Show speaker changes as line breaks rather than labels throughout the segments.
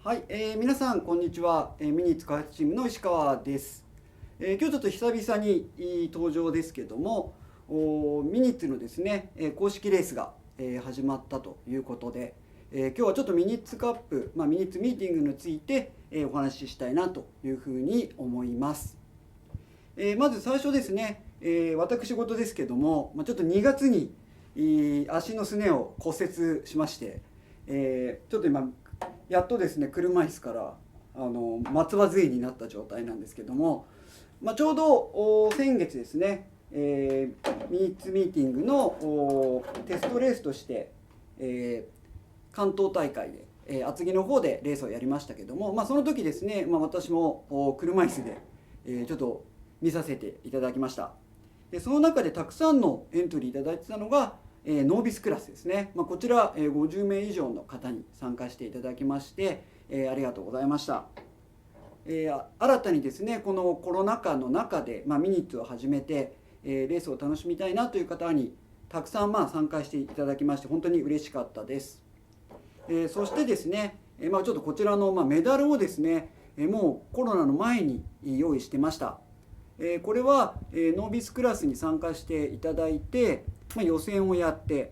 はい、皆さんこんにちは、ミニッツ開発チームの石川です。今日ちょっと久々に登場ですけども、ミニッツのですね、公式レースが、始まったということで、今日はちょっとミニッツカップ、ミニッツミーティングについて、お話ししたいなというふうに思います。まず最初ですね、私事ですけども、ちょっと2月に足のすねを骨折しまして、ちょっと今やっとですね車椅子から松葉杖になった状態なんですけども、ちょうど先月ですね、ミニッツミーティングのテストレースとして、関東大会で、厚木の方でレースをやりましたけども、その時ですね、私も車椅子で、ちょっと見させていただきました。でその中でたくさんのエントリーいただいてたのがノービスクラスですね。こちら50名以上の方に参加していただきまして、ありがとうございました。新たにですねこのコロナ禍の中で、ミニッツを始めて、レースを楽しみたいなという方にたくさん参加していただきまして本当に嬉しかったです。そしてですね、ちょっとこちらのメダルをですねもうコロナの前に用意してました。これはノービスクラスに参加していただいて、予選をやって、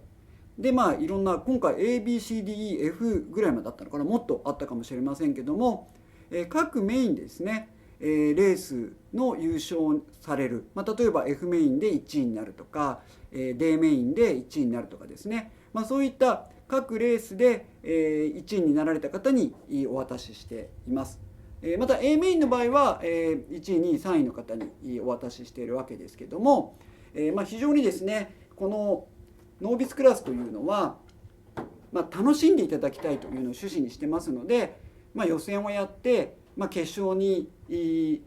でいろんな今回 ABCDEF ぐらいまでだったのかな、もっとあったかもしれませんけども、各メインでですねレースの優勝される、例えば F メインで1位になるとか D メインで1位になるとかですね、そういった各レースで1位になられた方にお渡ししています。また A メインの場合は1位2位3位の方にお渡ししているわけですけども、非常にですねこのノービスクラスというのは、楽しんでいただきたいというのを趣旨にしてますので、予選をやって、決勝に、B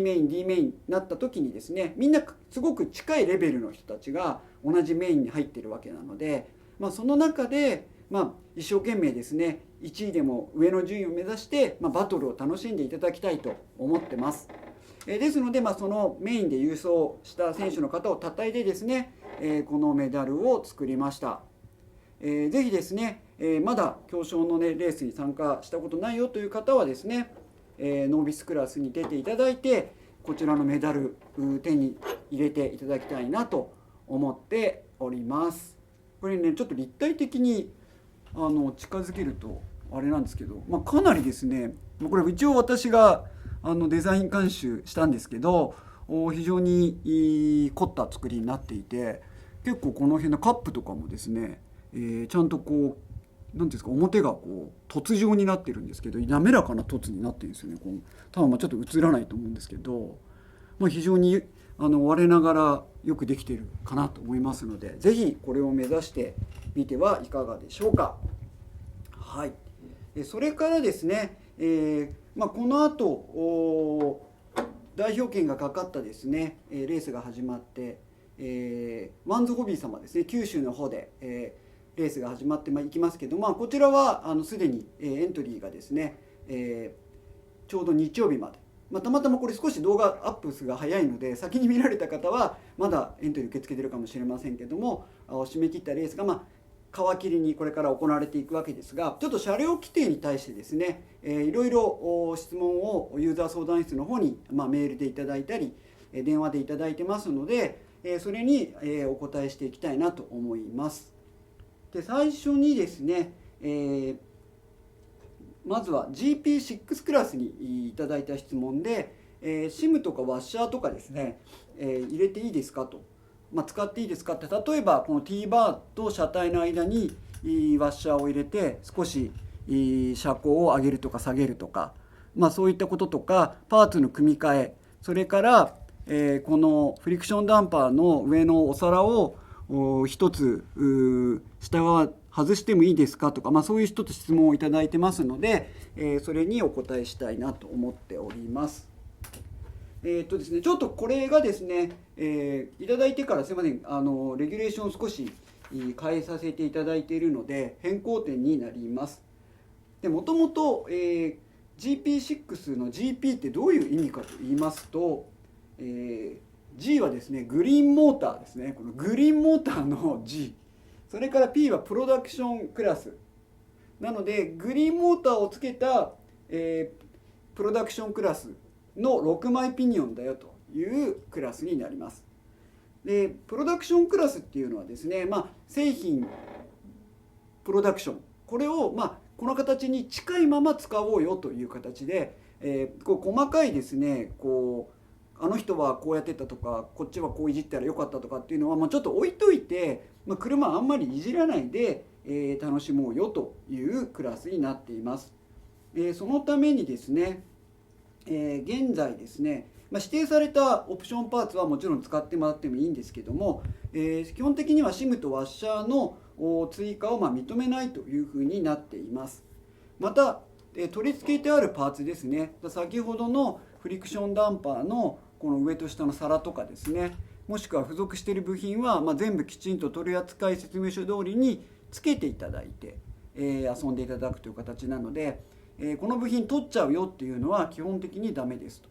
メイン D メインになった時にですねみんなすごく近いレベルの人たちが同じメインに入っているわけなので、その中で、一生懸命ですね1位でも上の順位を目指して、バトルを楽しんでいただきたいと思ってます。ですので、そのメインで優勝した選手の方をたたえてですね、このメダルを作りました。ぜひですね、まだ表彰の、レースに参加したことないよという方はですね、ノービスクラスに出ていただいてこちらのメダル手に入れていただきたいなと思っております。これねちょっと立体的に近づけるとあれなんですけど、かなりですねこれ一応私がデザイン監修したんですけど非常に凝った作りになっていて、結構この辺のカップとかもですね、ちゃんとこう何ていうんですか、表がこう凸状になってるんですけど滑らかな凸になってるんですよね。多分ちょっと映らないと思うんですけど、非常に我ながらよくできているかなと思いますので、ぜひこれを目指してみてはいかがでしょうか。はい、それからですね、この後代表権がかかったですねレースが始まって、ワンズホビー様ですね九州の方で、レースが始まっていきますけど、こちらはすでにエントリーがですね、ちょうど日曜日まで、たまたまこれ少し動画アップ数が早いので先に見られた方はまだエントリー受け付けてるかもしれませんけども、締め切ったレースが皮切りにこれから行われていくわけですが、ちょっと車両規定に対してですね、いろいろ質問をユーザー相談室の方に、メールでいただいたり電話でいただいてますので、それにお答えしていきたいなと思います。で最初にですね、まずは GP6 クラスにいただいた質問で、SIM とかワッシャーとかですね、入れていいですかと、使っていいですかって、例えばこの T バーと車体の間にワッシャーを入れて少し車高を上げるとか下げるとか、そういったこととかパーツの組み替え、それからこのフリクションダンパーの上のお皿を一つ下側外してもいいですかとか、そういう一つ質問をいただいてますので、それにお答えしたいなと思っております。ですね、ちょっとこれがですね、いただいてからすいませんレギュレーションを少し変えさせていただいているので変更点になります。でもともと GP6 の GP ってどういう意味かと言いますと、G はですねグリーンモーターですね、このグリーンモーターの G、 それから P はプロダクションクラスなのでグリーンモーターをつけた、プロダクションクラスの6枚ピニオンだよというクラスになります。でプロダクションクラスっていうのはですね、製品プロダクション、これをこの形に近いまま使おうよという形で、こう細かいですね、こうあの人はこうやってたとか、こっちはこういじったらよかったとかっていうのは、ちょっと置いといて、車あんまりいじらないで、楽しもうよというクラスになっています。そのためにですね、現在ですね、指定されたオプションパーツはもちろん使ってもらってもいいんですけども、基本的にはシムとワッシャーの追加を認めないというふうになっています。また、取り付けてあるパーツですね、先ほどのフリクションダンパーのこの上と下の皿とかですね、もしくは付属している部品は、全部きちんと取扱説明書通りにつけていただいて、遊んでいただくという形なので、この部品取っちゃうよっていうのは基本的にダメですと。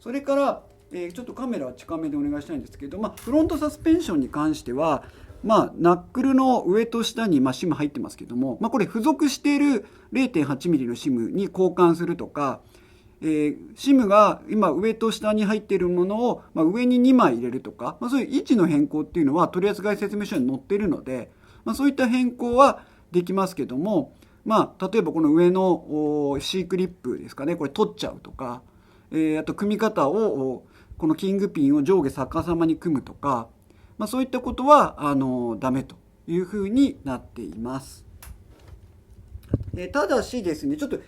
それから、ちょっとカメラは近めでお願いしたいんですけど、フロントサスペンションに関しては、ナックルの上と下にシム入ってますけども、これ付属している 0.8mm のシムに交換するとか、シムが今上と下に入っているものを、上に2枚入れるとか、そういう位置の変更っていうのは取扱説明書に載っているので、そういった変更はできますけども、例えばこの上の C クリップですかね、これ取っちゃうとか、あと組み方をこのキングピンを上下逆さまに組むとか、そういったことはダメというふうになっています。ただしですね、ちょっと、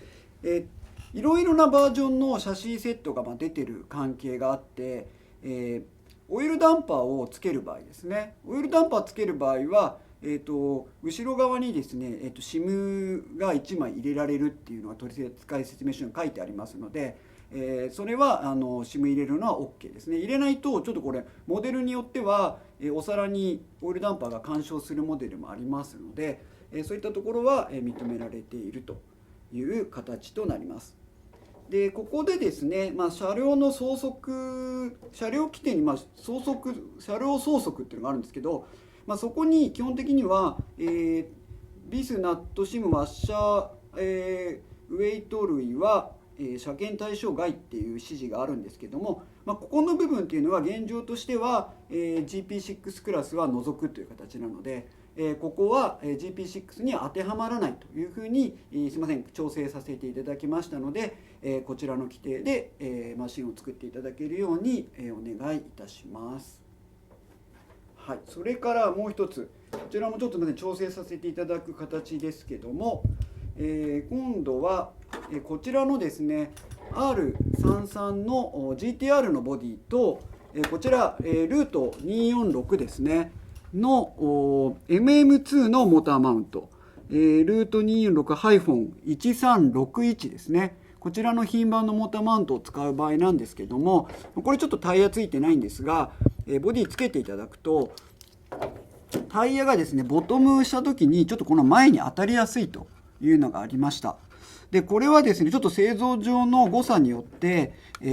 いろいろなバージョンのシャシーセットが出てる関係があって、オイルダンパーをつける場合ですね、オイルダンパーつける場合は、後ろ側にですね、シムが1枚入れられるっていうのが取扱説明書に書いてありますので、それはシム入れるのは OK ですね。入れないとちょっとこれモデルによってはお皿にオイルダンパーが干渉するモデルもありますので、そういったところは認められているという形となります。でここでですね、車両の相続、車両規定に相続、車両相続っていうのがあるんですけど、そこに基本的には、ビス、ナット、シム、ワッシャー、ウェイト類は車検対象外っていう指示があるんですけども、ここの部分っていうのは現状としては、GP6 クラスは除くという形なので、ここは GP6 に当てはまらないというふうに、すいません、調整させていただきましたので、こちらの規定で、マシンを作っていただけるように、お願いいたします。はい、それからもう一つ、こちらもちょっと調整させていただく形ですけども、今度はこちらのですね R33 の GTR のボディとこちらルート246ですねの MM2 のモーターマウント、ルート 246-1361 ですね、こちらの品番のモーターマウントを使う場合なんですけども、これちょっとタイヤついてないんですが、ボディつけていただくとタイヤがですねボトムした時にちょっとこの前に当たりやすいというのがありました。でこれはですねちょっと製造上の誤差によって、ホイ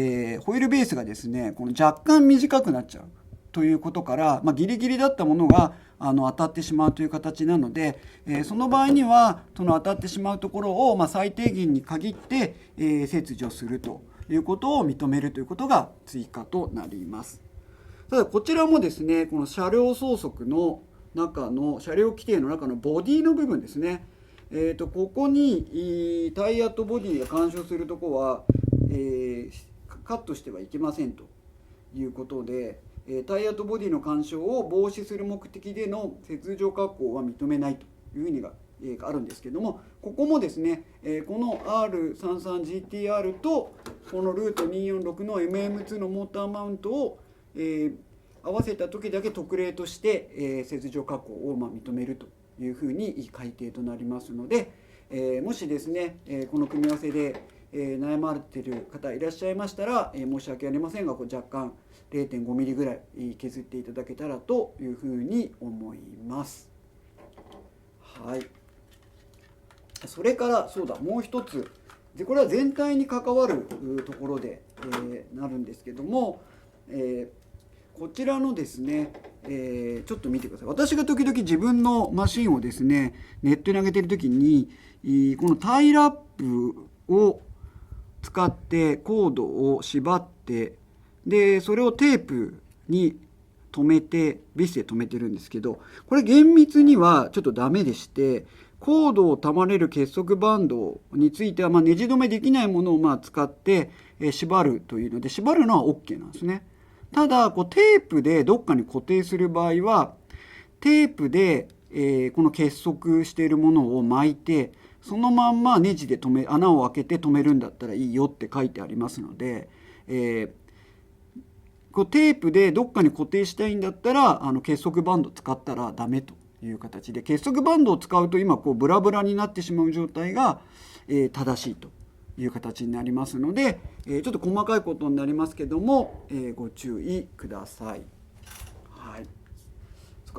ールベースがですねこの若干短くなっちゃうということから、ギリギリだったものが当たってしまうという形なので、その場合にはその当たってしまうところを、最低限に限って、切除するということを認めるということが追加となります。ただこちらもですねこの車両相続の中の車両規定の中のボディの部分ですね、ここにタイヤとボディが干渉するところは、カットしてはいけませんということで、タイヤとボディの干渉を防止する目的での切除加工は認めないというふうにがあるんですけども、ここもですねこの R33GTR とこのルート246の MM2 のモーターマウントを、合わせた時だけ特例として、切除加工を認めるというふうに改定となりますので、もしですねこの組み合わせで悩まれている方いらっしゃいましたら、申し訳ありませんが若干 0.5 ミリぐらい削っていただけたらというふうに思います。はい。それからそうだもう一つで、これは全体に関わるところで、なるんですけども、こちらのですね、ちょっと見てください。私が時々自分のマシンをですね、ネットに上げている時に、このタイラップを使ってコードを縛って、でそれをテープに留めてビスで留めてるんですけど、これ厳密にはちょっとダメでして、コードを束ねる結束バンドについては、ネジ止めできないものを使って縛るというので、縛るのは OK なんですね。ただテープでどっかに固定する場合は、テープでこの結束しているものを巻いて、そのまんまネジで穴を開けて留めるんだったらいいよって書いてありますので、テープでどっかに固定したいんだったら結束バンド使ったらダメという形で、結束バンドを使うと今ブラブラになってしまう状態が正しいという形になりますので、ちょっと細かいことになりますけども、ご注意ください。はい。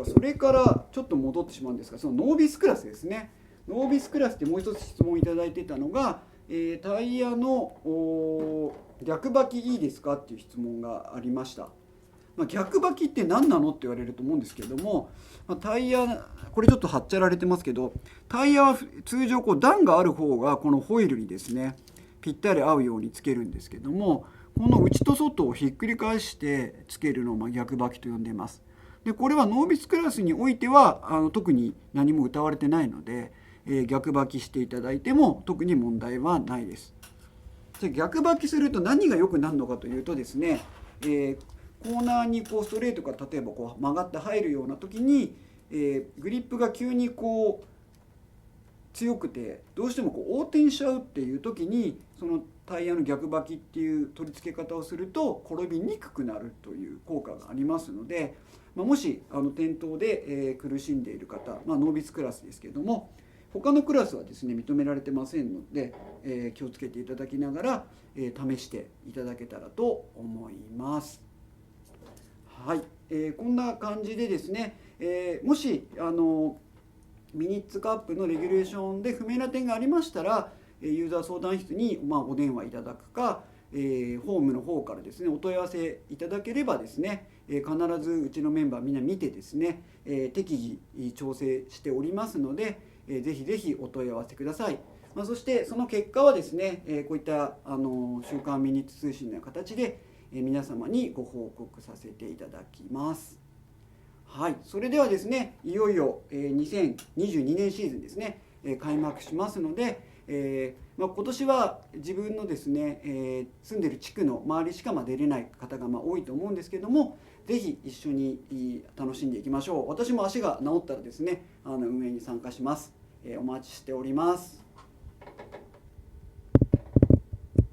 それからちょっと戻ってしまうんですが、そのノービスクラスですね。ノービスクラスってもう一つ質問いただいてたのが、タイヤの逆履きいいですかっていう質問がありました。逆履きって何なのって言われると思うんですけども、タイヤ、これちょっと貼っちゃられてますけど、タイヤは通常段がある方がこのホイールにですねぴったり合うようにつけるんですけども、この内と外をひっくり返してつけるのを逆履きと呼んでいます。でこれはノービスクラスにおいては特に何も謳われてないので、逆履きしていただいても特に問題はないです。で逆履きすると何が良くなるのかというとですね、コーナーにストレートから例えば曲がって入るような時に、グリップが急に強くてどうしても横転しちゃうっていう時に、そのタイヤの逆履きっていう取り付け方をすると転びにくくなるという効果がありますので、もし転倒で苦しんでいる方、ノービスクラスですけども、他のクラスはですね認められてませんので、気をつけていただきながら、試していただけたらと思います。はい、こんな感じでですね、もしミニッツカップのレギュレーションで不明な点がありましたら、ユーザー相談室にお電話いただくか、ホームの方からですねお問い合わせいただければですね、必ずうちのメンバーみんな見てですね、適宜調整しておりますので、ぜひぜひお問い合わせください。そしてその結果はですね、こういった週刊ミニッツ通信の形で皆様にご報告させていただきます。はい、それではですね、いよいよ2022年シーズンですね、開幕しますので、今年は自分のですね、住んでる地区の周りしか出れない方が多いと思うんですけども、ぜひ一緒に楽しんでいきましょう。私も足が治ったらですね、運営に参加します。お待ちしております。